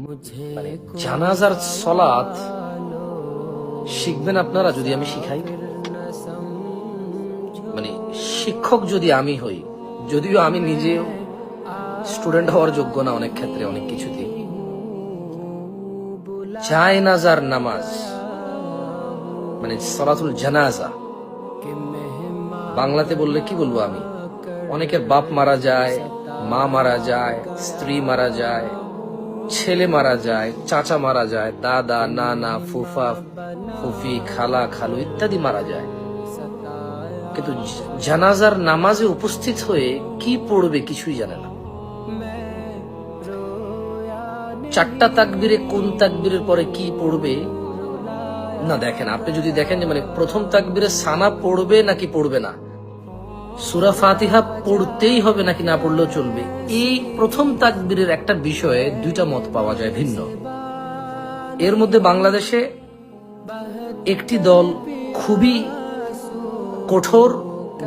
মানে জানাজার সলাত শিখবেন আপনারা যদি আমি শিখাই, মানে শিক্ষক যদি আমি হই, যদিও আমি নিজেও স্টুডেন্ট হওয়ার যোগ্য না অনেক ক্ষেত্রে, অনেক কিছুতে। জায়নাজার নামাজ মানে সলাতুল জানাজা, বাংলাতে বললে কি বলবো আমি, অনেকের বাপ মারা যায়, মা মারা যায়, স্ত্রী মারা যায়, ছেলে মারা যায়, চাচা মারা যায়, দাদা নানা ফুফা ফুফি খালা খালু ইত্যাদি মারা যায়, কিন্তু জানাজার নামাজে উপস্থিত হয়ে কি পড়বে কিছুই জানে না। চারটা তাকবীরে কোন তাকবীরের পরে কি পড়বে না, দেখেন আপনি যদি দেখেন যে মানে প্রথম তাকবীরে সানা পড়বে নাকি পড়বে না, সূরা ফাতিহা পড়তেই হবে নাকি না পড়লেও চলবে, এই প্রথম তাকবীরের একটা বিষয়ে দুইটা মত পাওয়া যায় ভিন্ন। এর মধ্যে বাংলাদেশে একটি দল খুবই কঠোর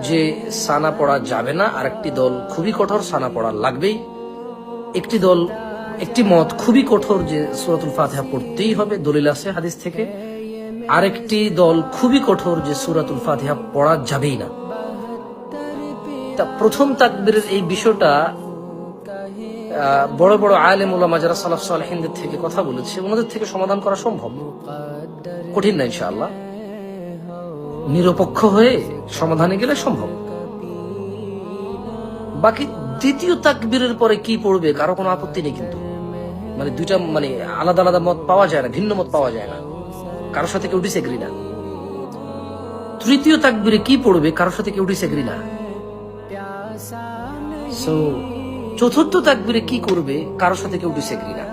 যে সানা পড়া যাবে না, আর একটি দল খুবই কঠোর সানা পড়া লাগবেই। একটি মত খুবই কঠোর যে সূরাতুল ফাতিহা পড়তেই হবে, দলিল আছে হাদিস থেকে। আরেকটি দল খুবই কঠোর যে সূরাতুল ফাতিহা পড়া যাবেই না। প্রথম তাকবীরের এই বিষয়টা বড় বড় আলেম ওলামা যারা সালাফ সালেহিনদের থেকে কথা বলেছে, ওনাদের থেকে সমাধান করা সম্ভব, কঠিন না ইনশাআল্লাহ। নিরপেক্ষ হয়ে সমাধানে গেলে সম্ভব। বাকি দ্বিতীয় তাকবীরের পরে কি পড়বে কারো কোনো আপত্তি নেই, কিন্তু মানে দুইটা মানে আলাদা আলাদা মত পাওয়া যায় না, ভিন্ন মত পাওয়া যায় না, কারোর সাথে কেউ ডিসএগ্রি না। তৃতীয় তাকবীরে কি পড়বে কারোর সাথে কেউ ডিসএগ্রি না। চতুর্থ তাকবীরে কি করবে কারোর সাথে কেউ ডিসএগ্রি না।